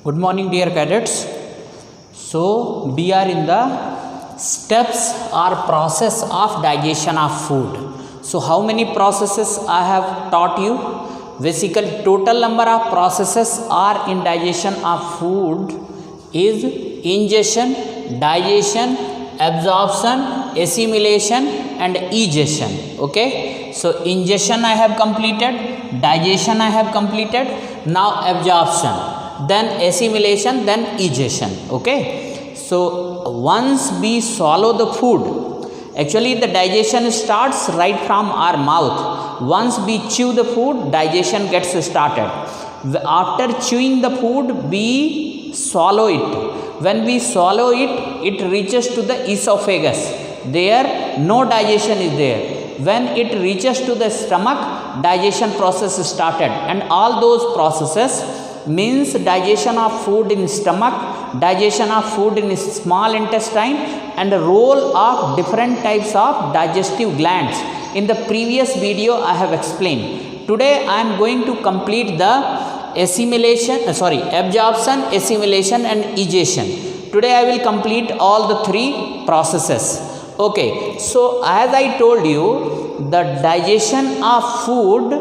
Good morning, dear cadets. So, we are in the steps or process of digestion of food. So, how many processes I have taught you? Basically, total number of processes are in digestion of food is ingestion, digestion, absorption, assimilation, and egestion. Okay. So, ingestion I have completed, digestion I have completed. Now, absorption, then assimilation, then egestion. Okay. So once we swallow the food, actually the digestion starts right from our mouth. Once we chew the food, digestion gets started. After chewing the food, we swallow it. When we swallow it, it reaches to the esophagus. There no digestion is there. When it reaches to the stomach, digestion process is started, and all those processes means digestion of food in stomach, digestion of food in small intestine, and role of different types of digestive glands. In the previous video I have explained. Today I am going to complete the absorption, assimilation, and egestion. Today I will complete all the three processes. Okay, so as I told you, the digestion of food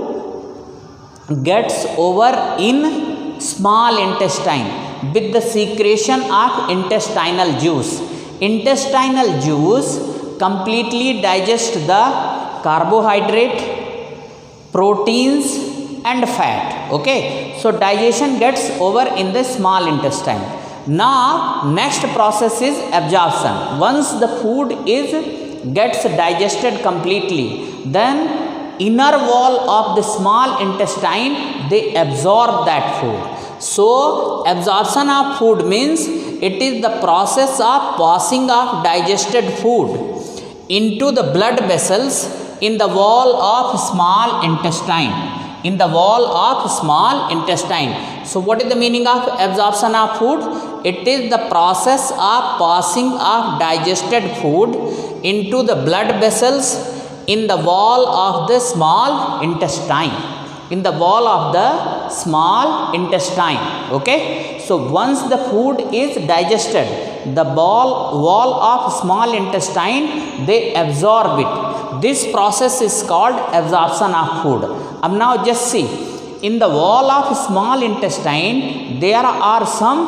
gets over in small intestine with the secretion of intestinal juice. Intestinal juice completely digests the carbohydrate, proteins, and fat. Okay, so digestion gets over in the small intestine. Now next process is absorption. Once the food gets digested completely, then inner wall of the small intestine, they absorb that food. So absorption of food means it is the process of passing of digested food into the blood vessels in the wall of small intestine. In the wall of small intestine. So what is the meaning of absorption of food? It is the process of passing of digested food into the blood vessels in the wall of the small intestine. In the wall of the small intestine. Okay. So once the food is digested, the wall of small intestine, they absorb it. This process is called absorption of food. Now just see, in the wall of small intestine, there are some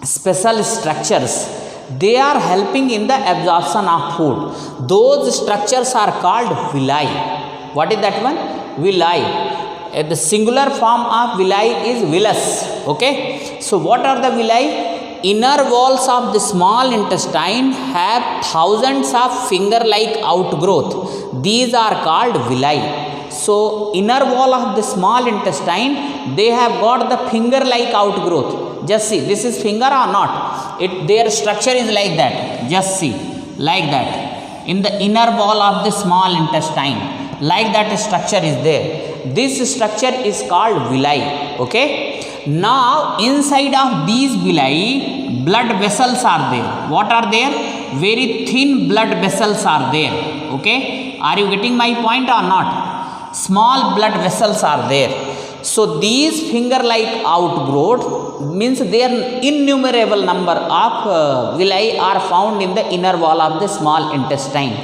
special structures. They are helping in the absorption of food. Those structures are called villi. What is that one? Villi. The singular form of villi is villus. Okay. So what are the villi? Inner walls of the small intestine have thousands of finger-like outgrowth. These are called villi. So inner wall of the small intestine, they have got the finger-like outgrowth. Just see, this is finger or not? Their structure is like that. Just see, like that. In the inner wall of the small intestine, like that structure is there. This structure is called villi. Okay. Now inside of these villi, blood vessels are there. What are there? Very thin blood vessels are there. Okay. Are you getting my point or not? Small blood vessels are there. So these finger-like outgrowth means there innumerable number of villi are found in the inner wall of the small intestine.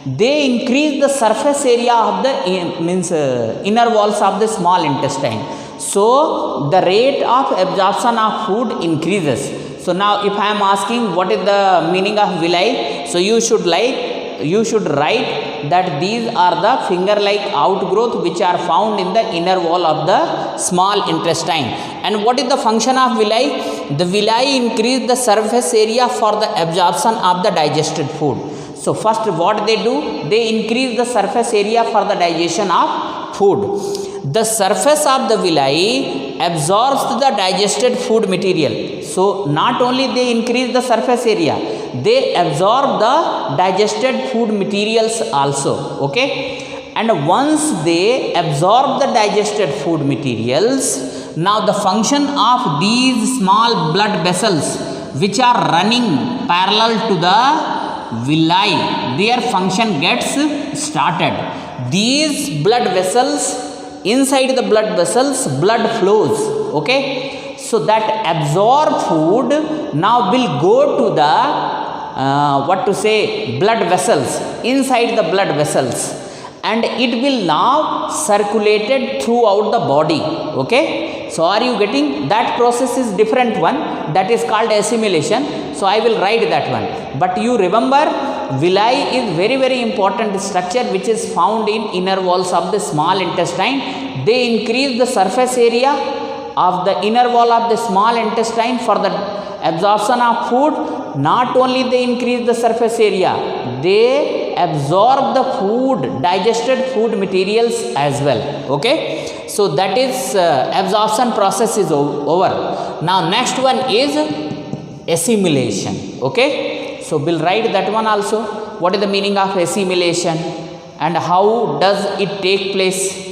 They increase the surface area of the inner walls of the small intestine. So the rate of absorption of food increases. So now if I am asking what is the meaning of villi, so you should write that these are the finger-like outgrowth which are found in the inner wall of the small intestine. And what is the function of villi? The villi increase the surface area for the absorption of the digested food. So first what they do? They increase the surface area for the digestion of food. The surface of the villi absorbs the digested food material. So not only they increase the surface area, they absorb the digested food materials also. Okay. And once they absorb the digested food materials, now the function of these small blood vessels which are running parallel to the villi, their function gets started. These blood vessels, inside the blood vessels, blood flows. Okay. So that absorbed food now will go to the blood vessels, inside the blood vessels, and it will now circulated throughout the body. Okay, so are you getting? That process is different one, that is called assimilation. So I will write that one, but you remember villi is very important structure which is found in inner walls of the small intestine. They increase the surface area of the inner wall of the small intestine for the absorption of food. Not only they increase the surface area, they absorb the food, digested food materials as well. Okay, so that is absorption process is over. Now next one is assimilation. Okay, so we'll write that one also. What is the meaning of assimilation and how does it take place?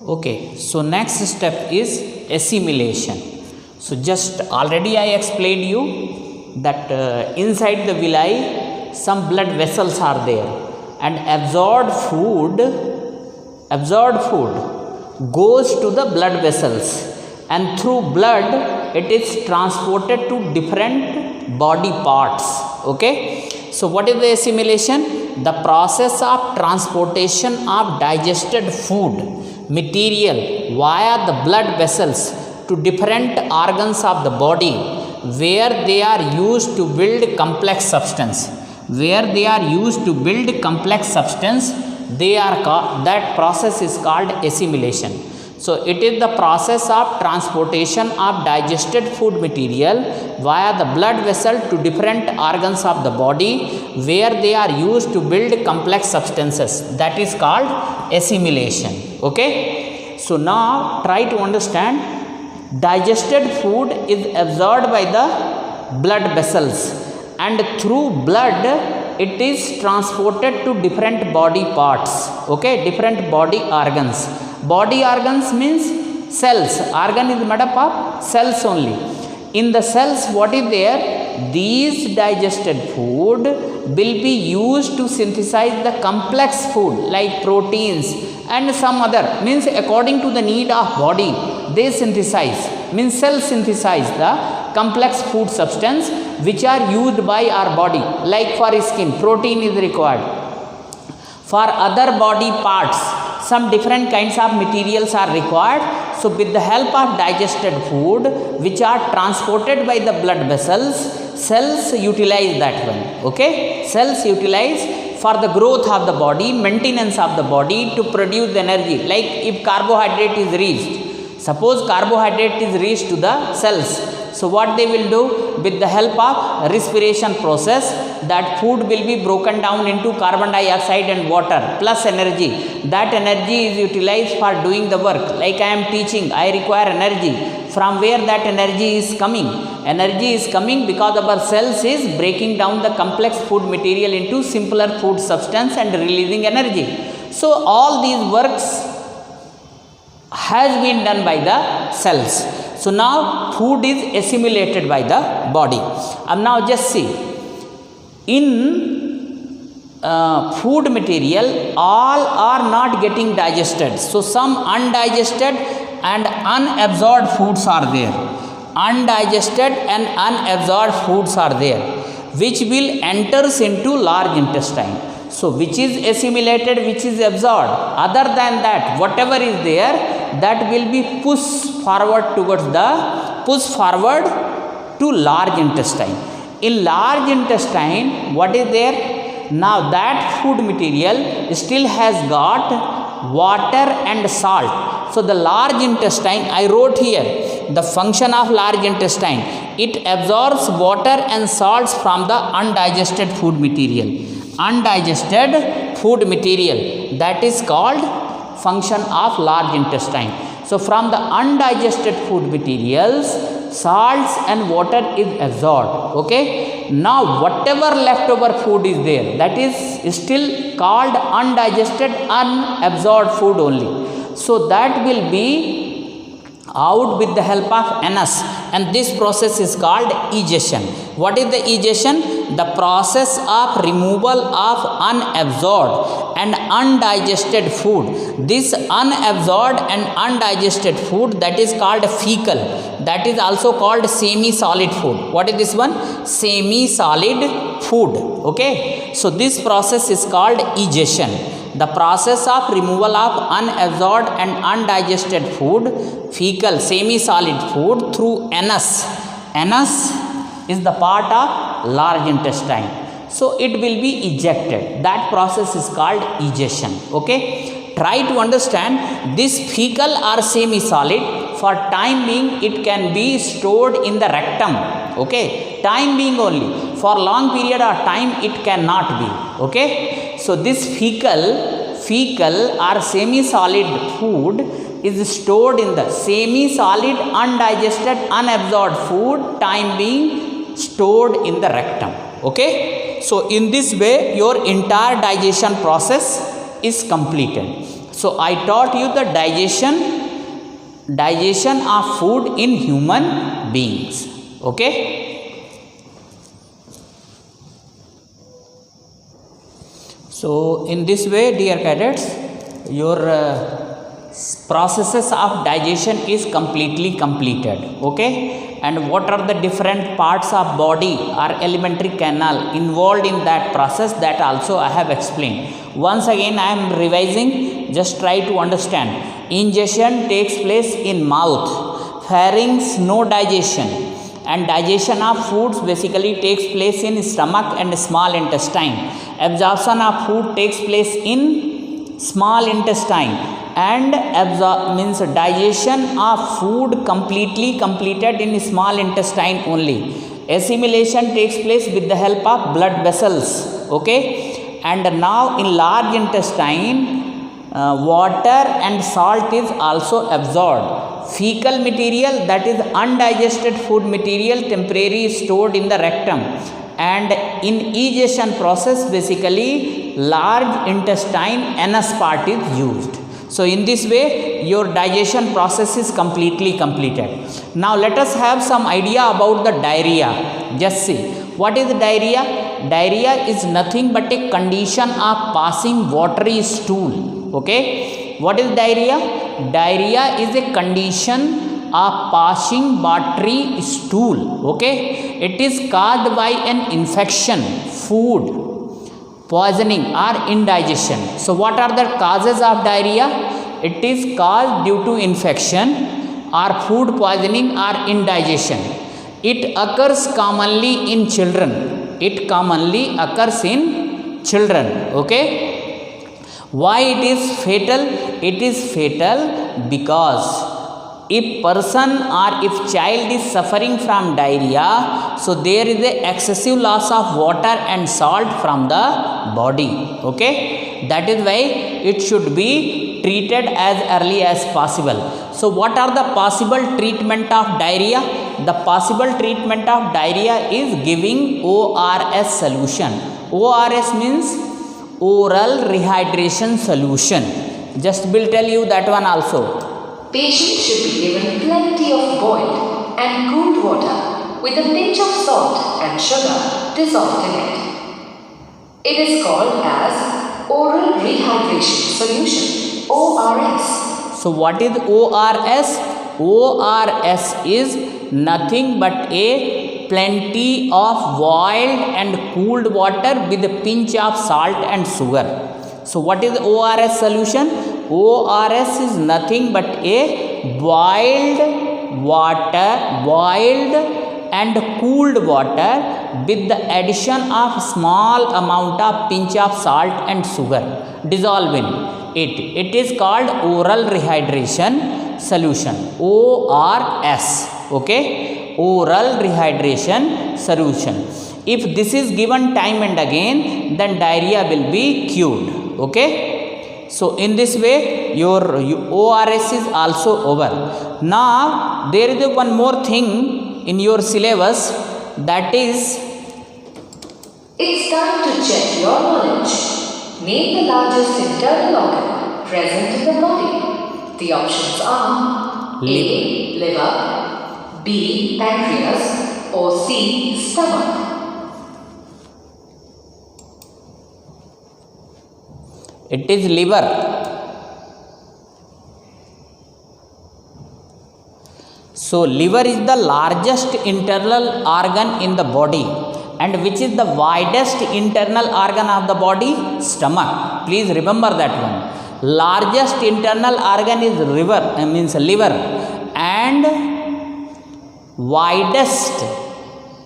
Okay, so next step is assimilation. So just already I explained you that inside the villi some blood vessels are there, and absorbed food goes to the blood vessels, and through blood it is transported to different body parts. Okay, so what is the assimilation? The process of transportation of digested food material via the blood vessels to different organs of the body where they are used to build complex substance. That process is called assimilation. So it is the process of transportation of digested food material via the blood vessel to different organs of the body where they are used to build complex substances. That is called assimilation. Okay, so now try to understand. Digested food is absorbed by the blood vessels, and through blood it is transported to different body parts. Okay, different body organs. Body organs means cells. Organ is made up of cells only. In the cells, what is there? These digested food will be used to synthesize the complex food like proteins and some other, means according to the need of body they synthesize, means cells synthesize the complex food substance which are used by our body. Like for skin, protein is required. For other body parts, some different kinds of materials are required. So with the help of digested food which are transported by the blood vessels, cells utilize that one. Okay, cells utilize for the growth of the body, maintenance of the body, to produce the energy. Like if carbohydrate is reached, suppose carbohydrate is reached to the cells, so what they will do? With the help of respiration process, that food will be broken down into carbon dioxide and water plus energy. That energy is utilized for doing the work. Like I am teaching, I require energy. From where that energy is coming? Energy is coming because our cells is breaking down the complex food material into simpler food substance and releasing energy. So all these works has been done by the cells. So now food is assimilated by the body. And now just see, in food material all are not getting digested. So some undigested and unabsorbed foods are there. Undigested and unabsorbed foods are there, which will enters into large intestine. So which is assimilated, which is absorbed? Other than that, whatever is there, that will be pushed forward to large intestine. In large intestine, what is there? Now that food material still has got water and salt. So the large intestine, I wrote here the function of large intestine. It absorbs water and salts from the undigested food material. Undigested food material, that is called function of large intestine. So from the undigested food materials, salts and water is absorbed. Okay, now whatever leftover food is there, that is still called undigested, unabsorbed food only. So that will be out with the help of anus. and this process is called egestion. What is the egestion? The process of removal of unabsorbed and undigested food. This unabsorbed and undigested food, that is called fecal, that is also called semi-solid food. What is this one? Semi-solid food. Okay, so this process is called egestion. The process of removal of unabsorbed and undigested food, fecal, semi-solid food, through anus. Anus is the part of large intestine. So it will be ejected. That process is called egestion. Okay. Try to understand this fecal or semi-solid. For time being, it can be stored in the rectum. Okay. Time being only. For long period of time, it cannot be. Okay. So this fecal or semi-solid food is stored in the semi-solid, undigested, unabsorbed food, time being stored in the rectum. Okay. So in this way, your entire digestion process is completed. So I taught you the digestion of food in human beings. Okay. So in this way, dear cadets, your processes of digestion is completely completed. Okay. And what are the different parts of body or alimentary canal involved in that process, that also I have explained. Once again I am revising, just try to understand. Ingestion takes place in mouth, pharynx no digestion, and digestion of foods basically takes place in stomach and small intestine. Absorption of food takes place in small intestine, and means digestion of food completely completed in small intestine only. Assimilation takes place with the help of blood vessels. Okay. And now in large intestine, water and salt is also absorbed. Fecal material, that is undigested food material, temporarily stored in the rectum. And in egestion process, basically large intestine anus part is used. So in this way, your digestion process is completely completed. Now let us have some idea about the diarrhea. Just see, what is diarrhea? Diarrhea is nothing but a condition of passing watery stool. Okay. What is diarrhea? Diarrhea is a condition of passing watery stool. Okay. It is caused by an infection, food poisoning or indigestion. So what are the causes of diarrhea? It is caused due to infection or food poisoning or indigestion. It occurs commonly in children. It commonly occurs in children. Okay. Why it is fatal? It is fatal because if person or if child is suffering from diarrhea, so there is a excessive loss of water and salt from the body. Okay. That is why it should be treated as early as possible. So what are the possible treatment of diarrhea? The possible treatment of diarrhea is giving ORS solution. ORS means oral rehydration solution. Just will tell you that one also. Patients should be given plenty of boiled and cooled water with a pinch of salt and sugar dissolved in it. It is called as oral rehydration solution, ORS. So what is ORS? ORS is nothing but a plenty of boiled and cooled water with a pinch of salt and sugar. So what is ORS solution? ORS is nothing but a boiled and cooled water with the addition of small amount of pinch of salt and sugar dissolved in it. It is called oral rehydration solution, ORS. Okay. Oral rehydration solution. If this is given time and again, then diarrhea will be cured. Okay. So in this way, your ORS is also over. Now there is one more thing in your syllabus, that is, it's time to check your knowledge. Name the largest internal organ present in the body. The options are A. Liver, B. Pancreas, or C. Stomach? It is liver. So liver is the largest internal organ in the body, and which is the widest internal organ of the body? Stomach. Please remember that one. Largest internal organ is liver, and widest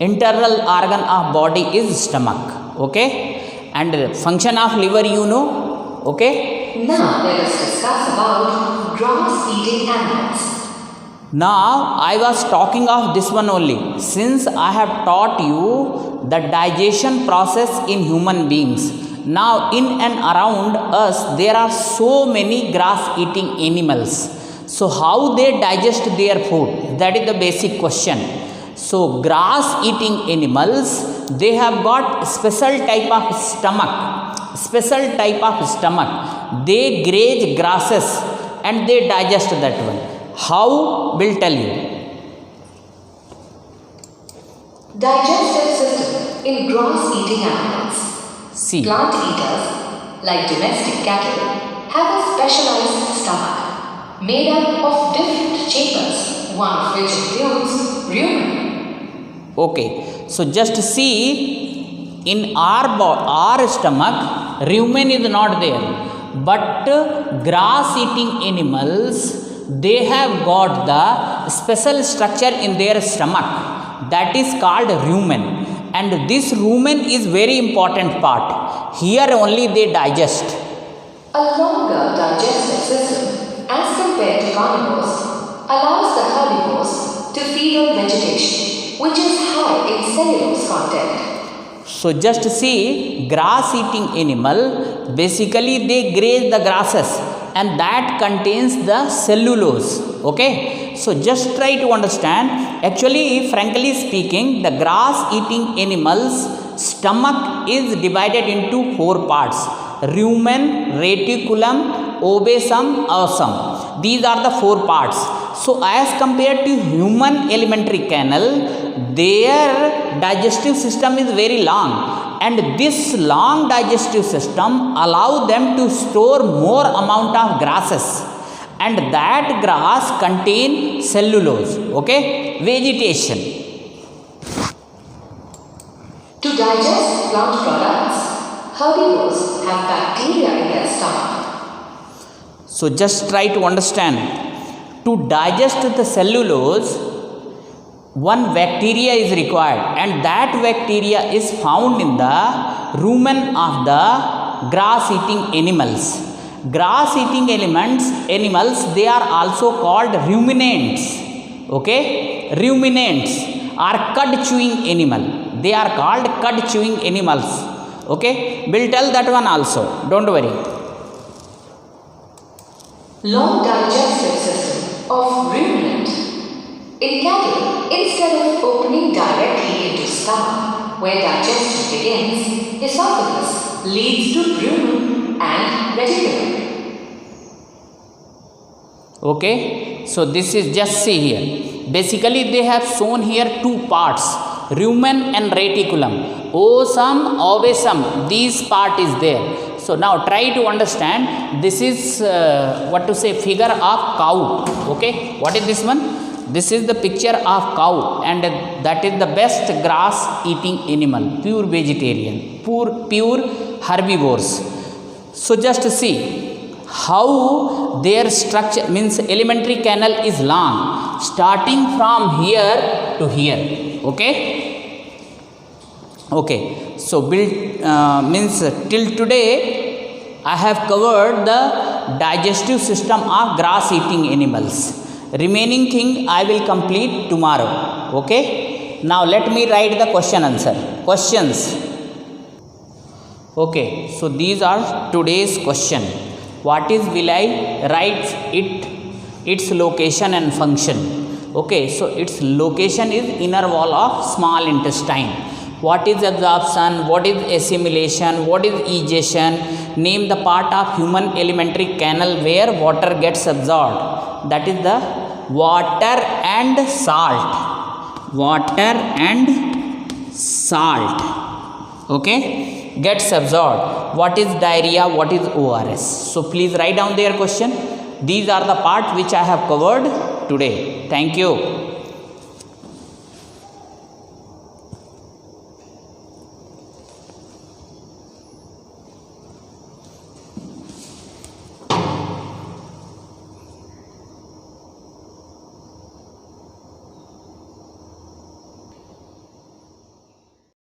internal organ of body is stomach. Okay, and the function of liver you know. Okay, Now let us discuss about grass-eating animals. now I was talking of this one only, since I have taught you the digestion process in human beings. Now in and around us there are so many grass eating animals. So how they digest their food? That is the basic question. So grass eating animals, they have got special type of stomach. They graze grasses and they digest that one. How? Will tell you. Digestive system in grass-eating animals. See, Plant eaters, like domestic cattle, have a specialized stomach made up of different chambers, one of which includes rumen. okay, so just see, in our stomach rumen is not there, but grass eating animals, they have got the special structure in their stomach, that is called rumen, and this rumen is very important part. Here only they digest. A longer digestive system, as compared to carnivores, allows the herbivores to feed on vegetation, which is high in cellulose content. So just see, grass eating animal, basically they graze the grasses, and that contains the cellulose. Okay, so just try to understand. Actually, frankly speaking, the grass eating animals stomach is divided into 4 parts: rumen, reticulum, obesum, awesum. These are the 4 parts. So as compared to human alimentary canal, their digestive system is very long, and this long digestive system allow them to store more amount of grasses, and that grass contain cellulose. Okay, vegetation. To digest plant products, herbivores have bacteria in their stomach. So just try to understand. To digest the cellulose, one bacteria is required, and that bacteria is found in the rumen of the grass eating animals. Grass eating animals, they are also called ruminants. Okay, ruminants are cud chewing animal. They are called cud chewing animals. Okay, we'll tell that one also, don't worry. Long digestive system of ruminant. In cattle, instead of opening directly into stomach, where digestion begins, esophagus leads to rumen and reticulum. Okay, so this is, just see here, basically they have shown here 2 parts, rumen and reticulum. Osum, ovesum, these part is there. So now try to understand. This is figure of cow. Okay, what is this one? This is the picture of cow, and that is the best grass eating animal, pure vegetarian, pure herbivores. So just see how their structure, means alimentary canal is long, starting from here to here. Okay, so means till today I have covered the digestive system of grass eating animals. Remaining thing I will complete tomorrow. Okay, now let me write the questions. Okay, so these are today's question. What is, will I write its location and function? Okay, so its location is inner wall of small intestine. What is absorption? What is assimilation? What is egestion? Name the part of human alimentary canal where water gets absorbed. That is the water and salt. Water and salt, okay, gets absorbed. What is diarrhea? What is ORS? So please write down their question. These are the part which I have covered today. Thank you.